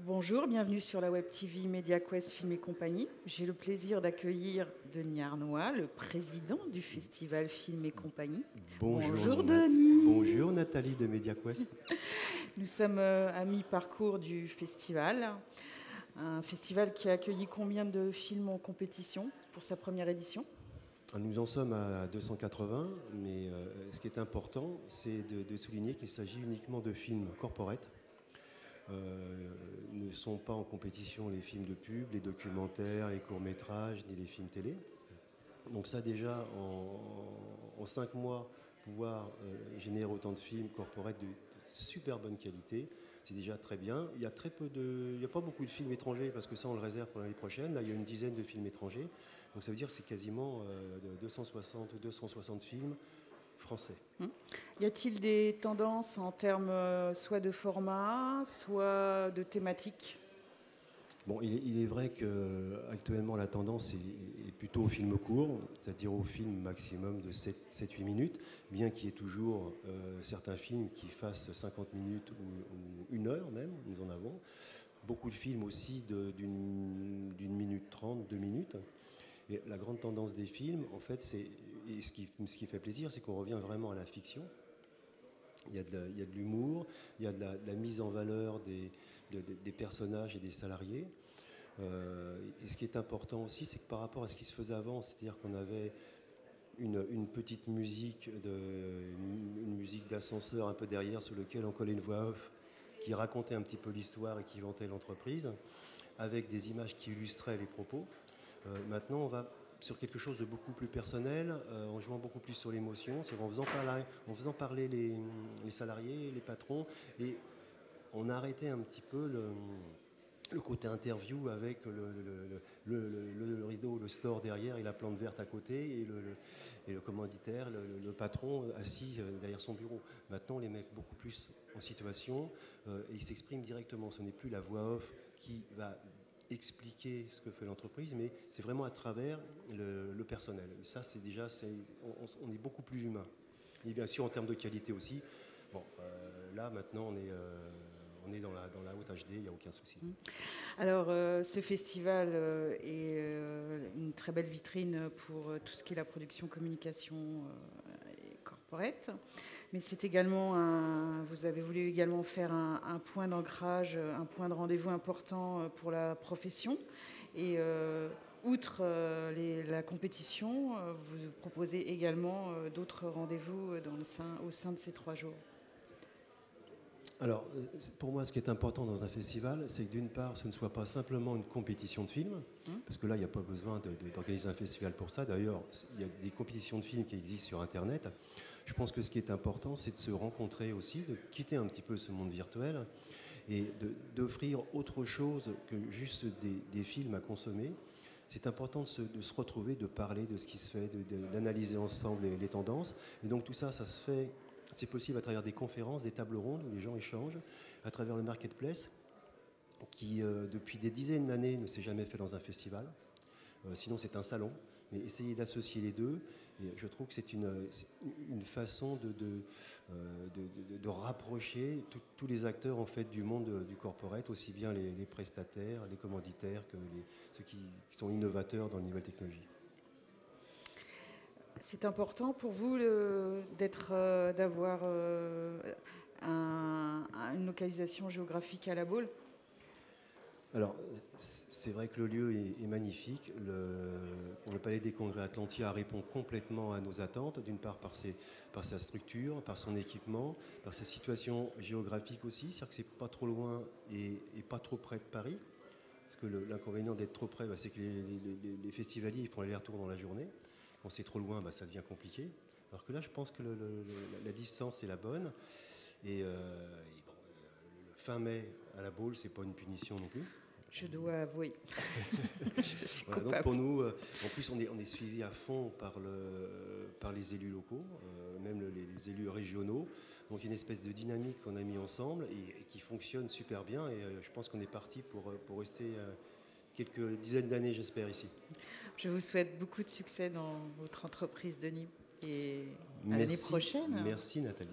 Bonjour, bienvenue sur la Web TV MediaQuest Film et Compagnie. J'ai le plaisir d'accueillir Denis Arnois, le président du festival Film et Compagnie. Bonjour Denis. Bonjour Nathalie de MediaQuest. Nous sommes à mi-parcours du festival. Un festival qui a accueilli combien de films en compétition pour sa première édition ? Nous en sommes à 280, mais ce qui est important, c'est de souligner qu'il s'agit uniquement de films corporate. Ne sont pas en compétition les films de pub, les documentaires, les courts-métrages, ni les films télé. Donc ça déjà, en 5 mois, pouvoir générer autant de films corporate de super bonne qualité, c'est déjà très bien. Il y a pas beaucoup de films étrangers, parce que ça on le réserve pour l'année prochaine. Là il y a une dizaine de films étrangers, donc ça veut dire que c'est quasiment 260 films français. Y a-t-il des tendances en termes soit de format, soit de thématique ? Bon, il est vrai qu'actuellement la tendance est plutôt au film court, c'est-à-dire au film maximum de 7-8 minutes, bien qu'il y ait toujours certains films qui fassent 50 minutes ou 1 heure même, nous en avons. Beaucoup de films aussi d'une minute 30, 2 minutes. Et la grande tendance des films, en fait, ce qui fait plaisir, c'est qu'on revient vraiment à la fiction. Il y a de l'humour, il y a de la mise en valeur des personnages et des salariés. Et ce qui est important aussi, c'est que par rapport à ce qui se faisait avant, c'est-à-dire qu'on avait une petite musique, une musique d'ascenseur un peu derrière, sur lequel on collait une voix off qui racontait un petit peu l'histoire et qui vantait l'entreprise, avec des images qui illustraient les propos. Maintenant, on va sur quelque chose de beaucoup plus personnel, en jouant beaucoup plus sur l'émotion, c'est en faisant parler les salariés, les patrons, et on a arrêté un petit peu le côté interview avec le rideau, le store derrière et la plante verte à côté, et le commanditaire, le patron assis derrière son bureau. Maintenant, on les met beaucoup plus en situation, et ils s'expriment directement. Ce n'est plus la voix off qui va expliquer ce que fait l'entreprise, mais c'est vraiment à travers le personnel. Et ça, c'est déjà, on est beaucoup plus humain. Et bien sûr, en termes de qualité aussi. Bon, là, maintenant, on est dans la haute HD, il n'y a aucun souci. Alors, ce festival est une très belle vitrine pour tout ce qui est la production, communication et corporate. Mais c'est également vous avez voulu également faire un point d'ancrage, un point de rendez-vous important pour la profession. Et outre la compétition, vous proposez également d'autres rendez-vous au sein de ces 3 jours. Alors, pour moi, ce qui est important dans un festival, c'est que d'une part, ce ne soit pas simplement une compétition de films, parce que là, il n'y a pas besoin d'organiser un festival pour ça. D'ailleurs, il y a des compétitions de films qui existent sur Internet. Je pense que ce qui est important, c'est de se rencontrer aussi, de quitter un petit peu ce monde virtuel et d'offrir autre chose que juste des films à consommer. C'est important de se retrouver, de parler de ce qui se fait, d'analyser ensemble les tendances. Et donc tout ça, c'est possible à travers des conférences, des tables rondes où les gens échangent, à travers le marketplace, qui depuis des dizaines d'années ne s'est jamais fait dans un festival. Sinon c'est un salon, mais essayer d'associer les deux, et je trouve que c'est une façon de rapprocher tous les acteurs en fait du monde du corporate, aussi bien les prestataires, les commanditaires que ceux qui sont innovateurs dans les nouvelles technologies. C'est important pour vous d'avoir une localisation géographique à La Baule ? Alors, c'est vrai que le lieu est magnifique. Le Palais des Congrès Atlantia répond complètement à nos attentes, d'une part par sa structure, par son équipement, par sa situation géographique aussi, c'est-à-dire que c'est pas trop loin et pas trop près de Paris. Parce que l'inconvénient d'être trop près, c'est que les festivaliers ils font aller-retour dans la journée. Quand c'est trop loin, ça devient compliqué. Alors que là, je pense que la distance est la bonne. Et bon, le fin mai à La Baule, c'est pas une punition non plus. Je dois avouer. Je suis coupable. Donc pour nous, en plus, on est suivi à fond par les élus locaux, même les élus régionaux. Donc il y a une espèce de dynamique qu'on a mis ensemble et qui fonctionne super bien. Et je pense qu'on est parti pour rester quelques dizaines d'années, j'espère, ici. Je vous souhaite beaucoup de succès dans votre entreprise, Denis, et à l'année prochaine. Merci, Nathalie.